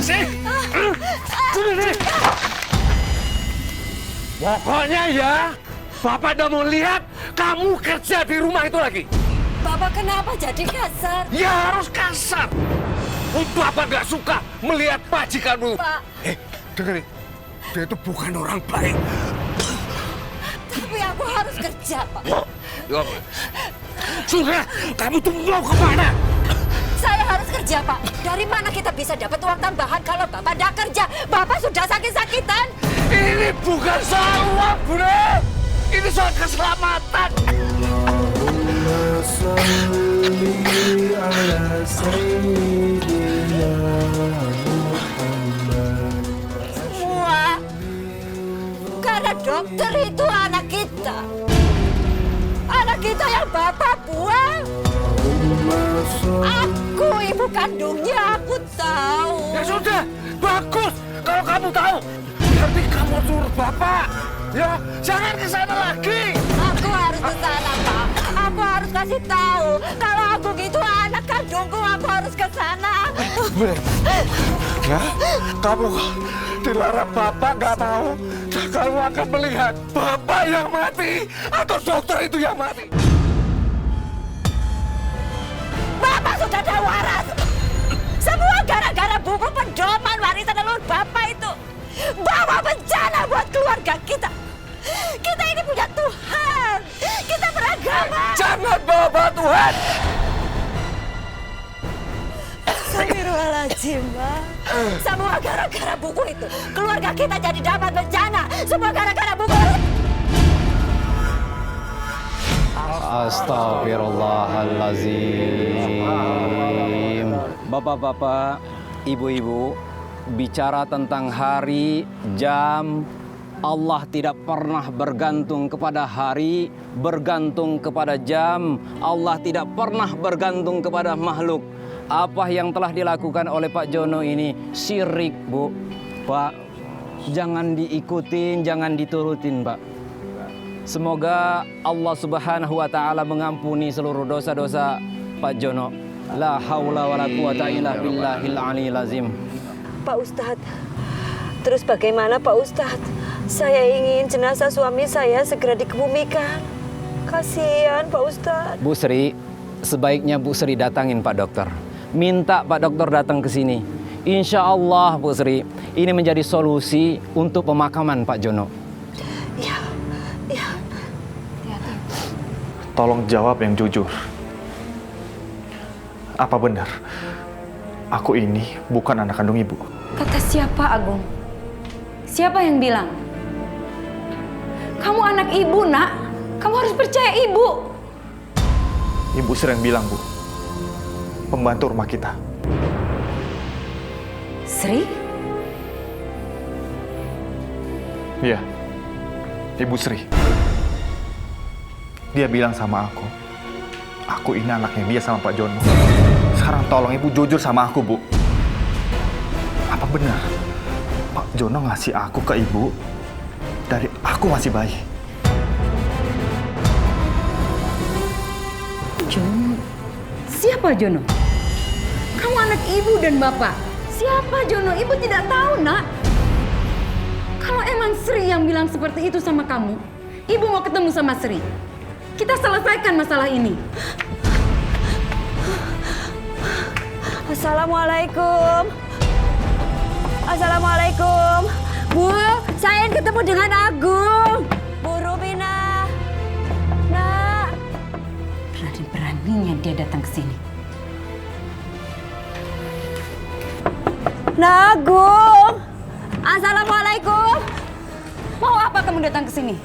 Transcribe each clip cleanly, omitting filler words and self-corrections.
sih? Sini. Pokoknya ya, Bapak udah mau lihat kamu kerja di rumah itu lagi. Bapak kenapa jadi kasar? Ya harus kasar. Bapak nggak suka melihat majikanmu. Pak. Dengerin, dia itu bukan orang baik. Tapi aku harus kerja, Pak. Ya, sudah, kamu tuh mau kemana? Saya harus kerja, Pak. Dari mana kita bisa dapat uang tambahan kalau Bapak tidak kerja? Bapak sudah sakit-sakitan. Ini bukan soal uang, Bunda. Ini soal keselamatan. Semua karena dokter itu anak kita. Anak kita yang Bapak buang. Aku ibu kandungnya, aku tahu. Ya sudah, bagus. Kalau kamu tahu, berarti kamu suruh Bapak. Ya, jangan ke sana lagi. Aku harus ke sana, Pak. Aku harus kasih tahu. Kalau aku gitu anak kandungku, aku harus ke sana. Ya, kamu dilarang Bapak nggak tahu. Kamu akan melihat Bapak yang mati atau dokter itu yang mati. Bapak sudah ada waras. Semua gara-gara buku pedoman warisan leluhur Bapak itu. Bawa bencana buat keluarga kita. Kita ini punya Tuhan. Kita beragama. Jangan bawa Tuhan. Astagfirullahaladzim, Pak. Semua gara-gara buku itu. Keluarga kita jadi dapat bencana. Semua gara-gara buku. Astagfirullahalazim. Bapak-bapak, ibu-ibu, bicara tentang hari, jam, Allah tidak pernah bergantung kepada hari, bergantung kepada jam. Allah tidak pernah bergantung kepada makhluk. Apa yang telah dilakukan oleh Pak Jono ini syirik, Bu. Pak, jangan diikutin, jangan diturutin, Pak. Semoga Allah Subhanahu wa taala mengampuni seluruh dosa-dosa Pak Jono. La haula wala quwata illa billahil aliyil azim. Pak Ustadz, terus bagaimana Pak Ustadz? Saya ingin jenazah suami saya segera dikebumikan. Kasihan Pak Ustadz. Bu Sri, sebaiknya Bu Sri datangin Pak Dokter. Minta Pak Dokter datang ke sini. Insya Allah Bu Sri, ini menjadi solusi untuk pemakaman Pak Jono. Ya. Tolong jawab yang jujur. Apa benar aku ini bukan anak kandung ibu? Kata siapa, Agung? Siapa yang bilang? Kamu anak ibu, Nak. Kamu harus percaya ibu. Ibu sering bilang, Bu. Pembantu rumah kita. Sri? Iya. Ibu Sri. Dia bilang sama aku ini anaknya dia sama Pak Jono. Sekarang tolong ibu jujur sama aku, Bu. Apa benar Pak Jono ngasih aku ke ibu dari aku masih bayi? Jono? Siapa Jono? Kamu anak ibu dan bapak. Siapa Jono? Ibu tidak tahu, Nak. Kalau emang Sri yang bilang seperti itu sama kamu, ibu mau ketemu sama Sri. Kita selesaikan masalah ini. Assalamualaikum. Assalamualaikum. Bu, saya ingin ketemu dengan Agung. Bu Rubina. Nak. Berani-beraninya dia datang ke sini. Nak, Agung. Assalamualaikum. Mau apa kamu datang ke sini?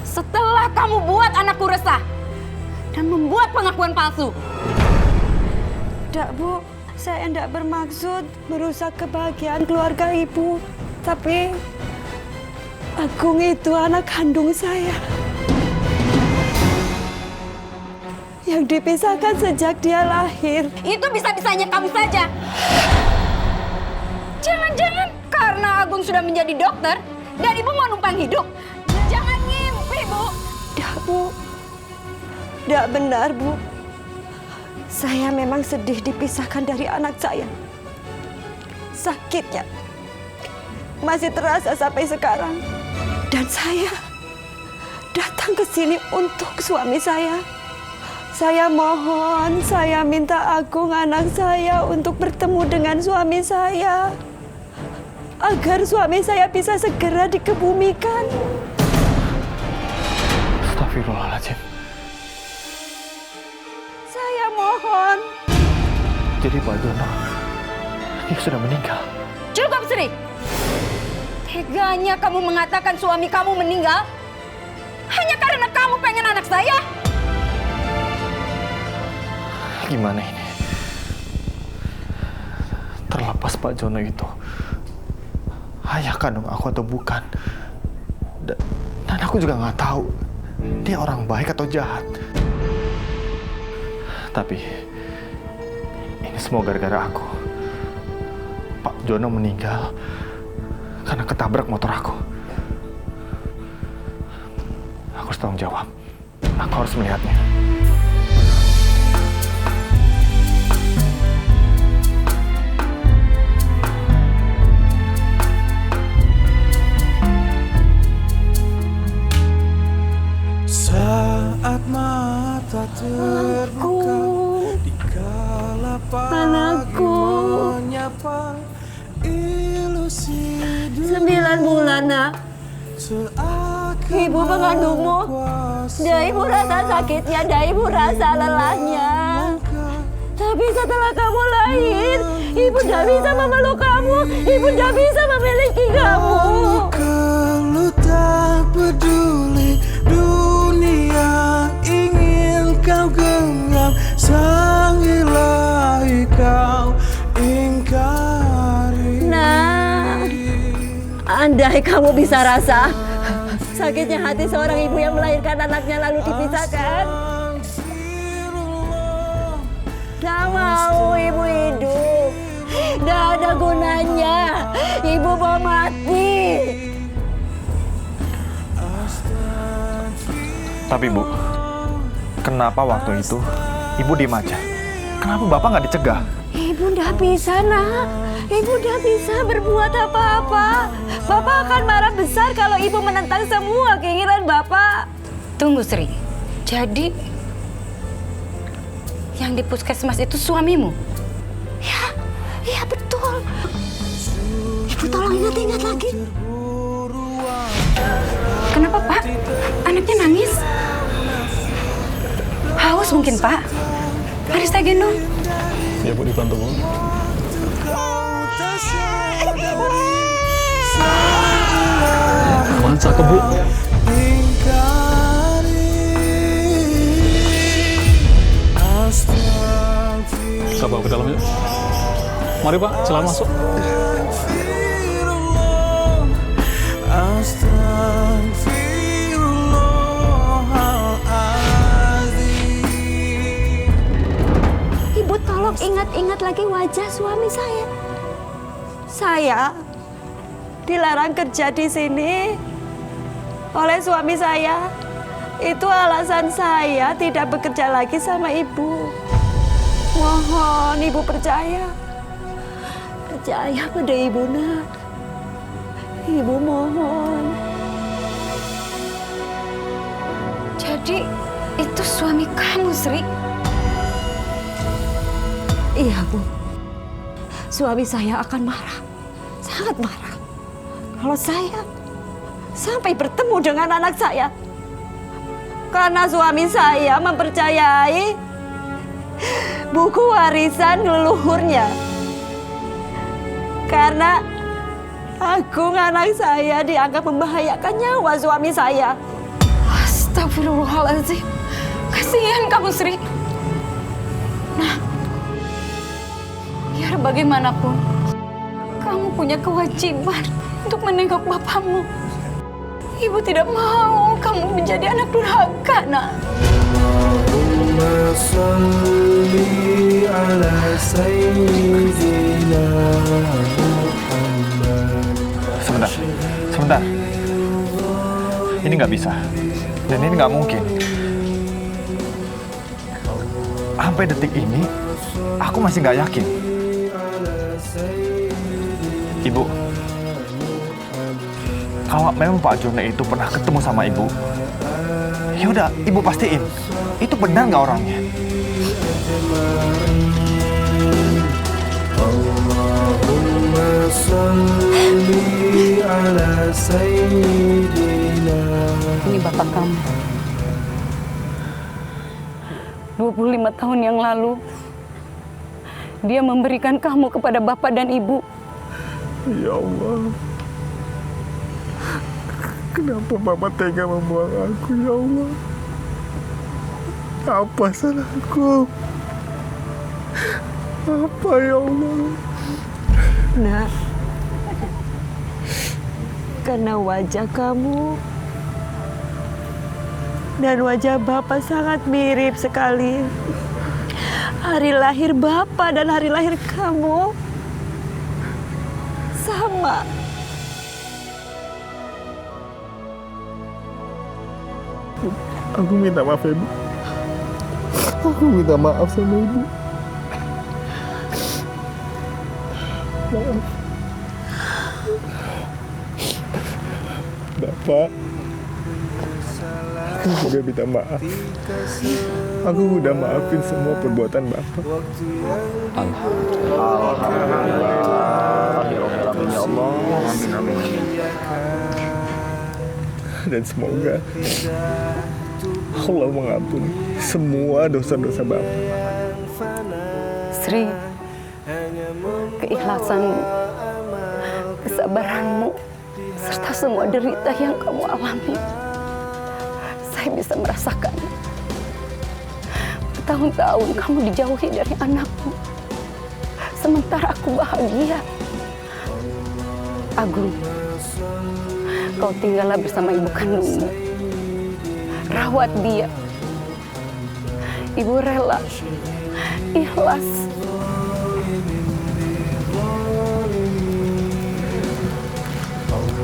Setelah kamu buat anakku resah dan membuat pengakuan palsu. Tidak, Bu. Saya tidak bermaksud merusak kebahagiaan keluarga ibu. Tapi Agung itu anak kandung saya. Yang dipisahkan sejak dia lahir. Itu bisa-bisanya kamu saja. Jangan-jangan karena Agung sudah menjadi dokter dan ibu mau numpang hidup. Jangan ngimpi, Bu. Tidak, Bu. Tidak benar, Bu. Saya memang sedih dipisahkan dari anak saya. Sakitnya masih terasa sampai sekarang. Dan saya datang ke sini untuk suami saya. Saya mohon, saya minta Agung anak saya untuk bertemu dengan suami saya. Agar suami saya bisa segera dikebumikan. Astagfirullahaladzim. Saya mohon. Jadi Pak Jono, dia sudah meninggal. Cukup, Sri. Teganya kamu mengatakan suami kamu meninggal hanya karena kamu pengen anak saya? Gimana ini? Terlepas Pak Jono itu ayah kandung aku atau bukan, dan aku juga nggak tahu dia orang baik atau jahat. Tapi ini semua gara-gara aku. Pak Jono meninggal karena ketabrak motor aku. Aku harus tanggung jawab. Aku harus melihatnya. Saat mata terbuka, dikala pagi menyapa, ilusi 9 bulan, Nak. Ibu mengandungmu. Dan ibu rasa sakitnya, dan ibu rasa lelahnya. Tapi setelah kamu lahir, ibu tidak bisa memeluk kamu. Ibu tidak bisa memiliki kamu. Kalau tak peduli dunia ingin kau genggam, sang ilahi kau ingkari. Nah, andai kamu bisa rasa sakitnya hati seorang ibu yang melahirkan anaknya lalu dipisahkan. Tidak mau ibu hidup. Tidak ada gunanya. Ibu mau mati. Tapi Bu, kenapa waktu itu Ibu diem aja? Kenapa Bapak nggak dicegah? Ibu tidak bisa, Nak. Ibu tidak bisa berbuat apa-apa. Bapak akan marah besar kalau ibu menentang semua keinginan Bapak. Tunggu, Sri. Jadi yang di puskesmas itu suamimu? Ya, iya betul. Ibu tolong ingat-ingat lagi. Kenapa, Pak? Anaknya nangis? Haus mungkin, Pak. Mari saya gendong. Ya Bu, dibantu Bu. Aman, cakep Bu. Kita bawa ke dalam yuk. Mari Pak, silakan masuk. Ibu tolong ingat-ingat lagi wajah suami saya. Saya dilarang kerja di sini oleh suami saya. Itu alasan saya tidak bekerja lagi sama ibu. Mohon ibu percaya. Percaya pada ibu, Nak. Ibu mohon. Jadi itu suami kamu, Sri? Iya, Bu. Suami saya akan marah. Sangat marah. Kalau saya sampai bertemu dengan anak saya. Karena suami saya mempercayai buku warisan leluhurnya. Karena Agung anak saya dianggap membahayakan nyawa suami saya. Astagfirullahaladzim. Kasihan kamu, Sri. Nah, biar bagaimanapun, kamu punya kewajiban untuk menengok bapakmu. Ibu tidak mau kamu menjadi anak durhaka, Nak. Allahumma shalli ala sayyidina Muhammad. Sebentar. Ini nggak bisa. Dan ini nggak mungkin. Sampai detik ini, aku masih nggak yakin. Ibu, kalau memang Pak Jono itu pernah ketemu sama Ibu, ya udah, Ibu pastiin itu benar nggak orangnya. Ini bapak kamu. 25 tahun yang lalu, dia memberikan kamu kepada bapak dan ibu. Ya Allah, kenapa Bapak tega membuang aku, ya Allah? Apa salahku? Apa, ya Allah? Nak, karena wajah kamu dan wajah Bapak sangat mirip sekali. Hari lahir Bapak dan hari lahir kamu sama. Aku minta maaf ya, Bu. Aku minta maaf sama Ibu. Maaf. Bapak, aku juga minta maaf. Aku udah maafin semua perbuatan Bapak. Dan semoga Allah mengampuni semua dosa-dosa Bapak. Sri, keikhlasanmu, kesabaranmu, serta semua derita yang kamu alami, saya bisa merasakan. Bertahun-tahun kamu dijauhi dari anakmu, sementara aku bahagia. Agung, kau tinggallah bersama ibu kandungmu. Rawat dia. Ibu rela, ikhlas.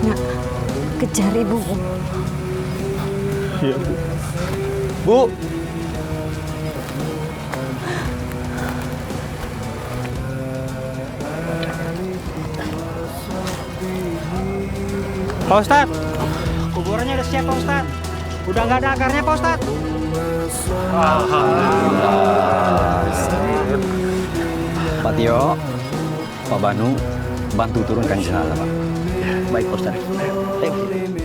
Nak, kejar ibu. Iya, Bu. Bu, Pak Ustadz, kuburannya udah siap Pak Ustadz. Udah nggak ada akarnya Pak Ustadz. Pak Tio, Pak Banu, bantu turunkan jenazah, Pak. Baik Pak Ustadz. Ayo.